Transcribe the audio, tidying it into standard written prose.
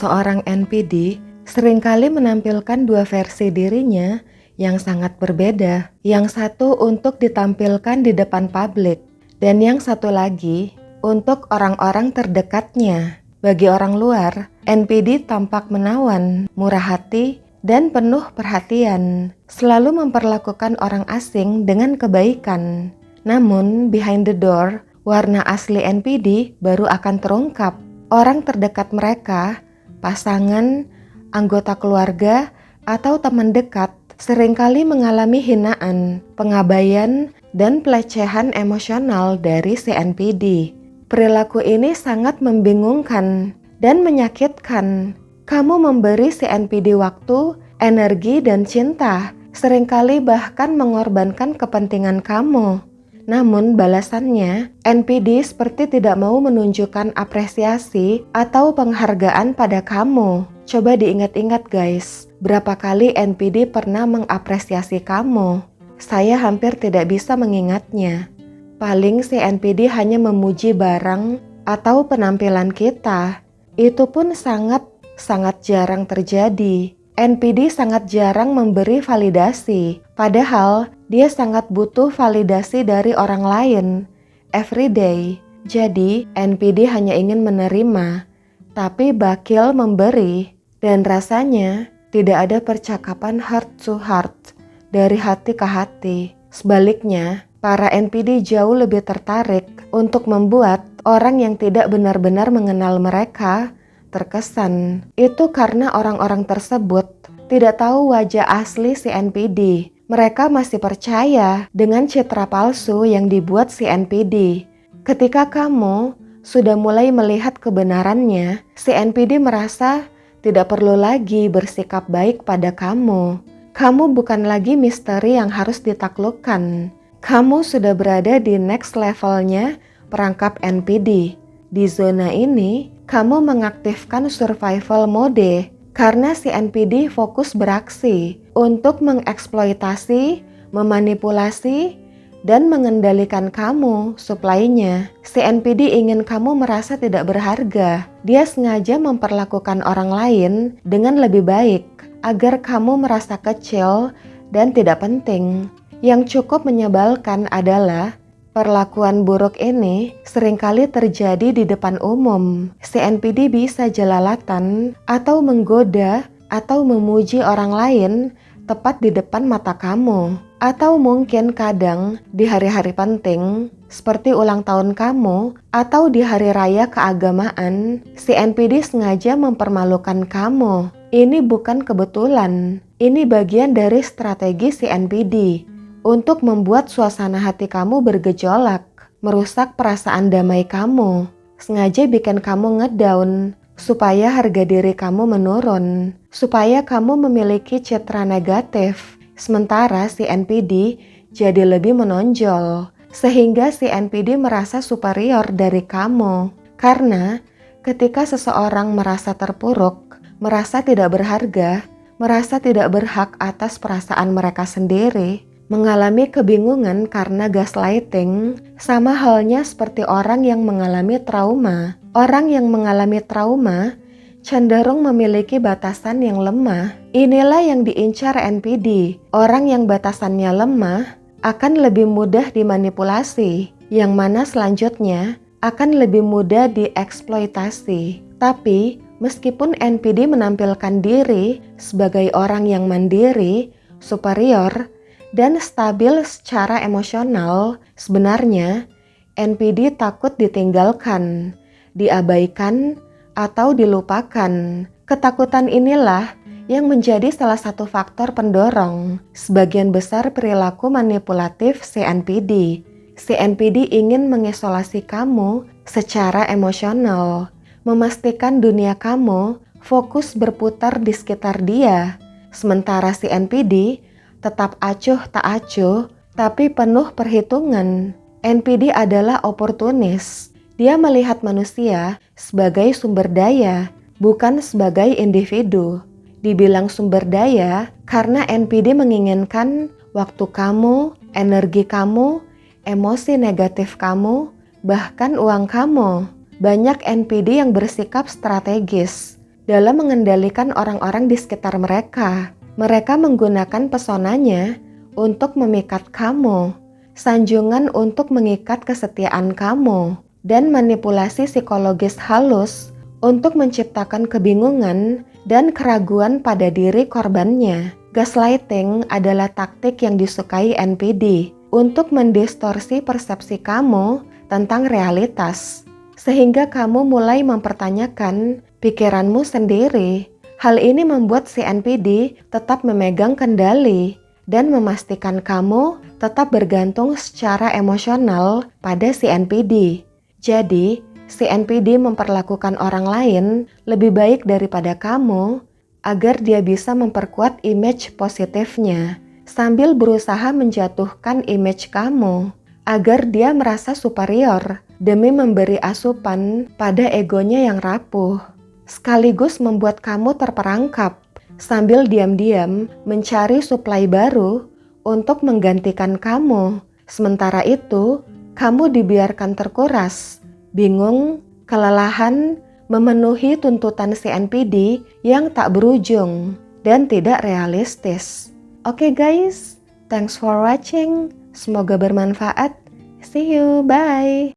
Seseorang NPD seringkali menampilkan dua versi dirinya yang sangat berbeda. Yang satu untuk ditampilkan di depan publik, dan yang satu lagi untuk orang-orang terdekatnya. Bagi orang luar, NPD tampak menawan, murah hati, dan penuh perhatian, selalu memperlakukan orang asing dengan kebaikan. Namun, behind the door, warna asli NPD baru akan terungkap. Orang terdekat mereka, pasangan, anggota keluarga, atau teman dekat seringkali mengalami hinaan, pengabaian, dan pelecehan emosional dari si NPD. Perilaku ini sangat membingungkan dan menyakitkan. Kamu memberi si NPD waktu, energi, dan cinta, seringkali bahkan mengorbankan kepentingan kamu. Namun balasannya, NPD seperti tidak mau menunjukkan apresiasi atau penghargaan pada kamu. Coba diingat-ingat guys, berapa kali NPD pernah mengapresiasi kamu? Saya hampir tidak bisa mengingatnya. Paling si NPD hanya memuji barang atau penampilan kita. Itu pun sangat jarang terjadi. NPD sangat jarang memberi validasi, padahal dia sangat butuh validasi dari orang lain every day. Jadi NPD hanya ingin menerima, tapi bakil memberi. Dan rasanya tidak ada percakapan heart to heart, dari hati ke hati. Sebaliknya, para NPD jauh lebih tertarik untuk membuat orang yang tidak benar-benar mengenal mereka terkesan. Itu karena orang-orang tersebut tidak tahu wajah asli si NPD. Mereka masih percaya dengan citra palsu yang dibuat si NPD. Ketika kamu sudah mulai melihat kebenarannya, si NPD merasa tidak perlu lagi bersikap baik pada kamu. Kamu bukan lagi misteri yang harus ditaklukkan. Kamu sudah berada di next levelnya perangkap NPD. Di zona ini, kamu mengaktifkan survival mode karena si NPD fokus beraksi untuk mengeksploitasi, memanipulasi, dan mengendalikan kamu suplainya. Si NPD ingin kamu merasa tidak berharga. Dia sengaja memperlakukan orang lain dengan lebih baik agar kamu merasa kecil dan tidak penting. Yang cukup menyebalkan adalah perlakuan buruk ini seringkali terjadi di depan umum. Si NPD bisa jelalatan atau menggoda atau memuji orang lain tepat di depan mata kamu. Atau mungkin kadang di hari-hari penting seperti ulang tahun kamu atau di hari raya keagamaan, si NPD sengaja mempermalukan kamu. Ini bukan kebetulan, ini bagian dari strategi si NPD untuk membuat suasana hati kamu bergejolak, merusak perasaan damai kamu, sengaja bikin kamu ngedown, supaya harga diri kamu menurun, supaya kamu memiliki citra negatif, sementara si NPD jadi lebih menonjol, sehingga si NPD merasa superior dari kamu. Karena ketika seseorang merasa terpuruk, merasa tidak berharga, merasa tidak berhak atas perasaan mereka sendiri, mengalami kebingungan karena gaslighting, sama halnya seperti orang yang mengalami trauma. Orang yang mengalami trauma cenderung memiliki batasan yang lemah. Inilah yang diincar NPD. Orang yang batasannya lemah akan lebih mudah dimanipulasi, yang mana selanjutnya akan lebih mudah dieksploitasi. Tapi, meskipun NPD menampilkan diri sebagai orang yang mandiri, superior, dan stabil secara emosional, sebenarnya NPD takut ditinggalkan, diabaikan, atau dilupakan. Ketakutan inilah yang menjadi salah satu faktor pendorong sebagian besar perilaku manipulatif si NPD. Si NPD ingin mengisolasi kamu secara emosional, memastikan dunia kamu fokus berputar di sekitar dia. Sementara si NPD tetap acuh tak acuh, tapi penuh perhitungan. NPD adalah oportunis. Dia melihat manusia sebagai sumber daya, bukan sebagai individu. Dibilang sumber daya karena NPD menginginkan waktu kamu, energi kamu, emosi negatif kamu, bahkan uang kamu. Banyak NPD yang bersikap strategis. dalam mengendalikan orang-orang di sekitar mereka. Mereka menggunakan pesonanya untuk memikat kamu, sanjungan untuk mengikat kesetiaan kamu, dan manipulasi psikologis halus untuk menciptakan kebingungan dan keraguan pada diri korbannya. Gaslighting adalah taktik yang disukai NPD untuk mendistorsi persepsi kamu tentang realitas, sehingga kamu mulai mempertanyakan pikiranmu sendiri. Hal ini membuat si NPD tetap memegang kendali dan memastikan kamu tetap bergantung secara emosional pada si NPD. Jadi, si NPD memperlakukan orang lain lebih baik daripada kamu agar dia bisa memperkuat image positifnya, sambil berusaha menjatuhkan image kamu agar dia merasa superior demi memberi asupan pada egonya yang rapuh, sekaligus membuat kamu terperangkap sambil diam-diam mencari suplai baru untuk menggantikan kamu. Sementara itu, kamu dibiarkan terkuras, bingung, kelelahan, memenuhi tuntutan si NPD yang tak berujung dan tidak realistis. Oke guys, thanks for watching. Semoga bermanfaat. See you, bye.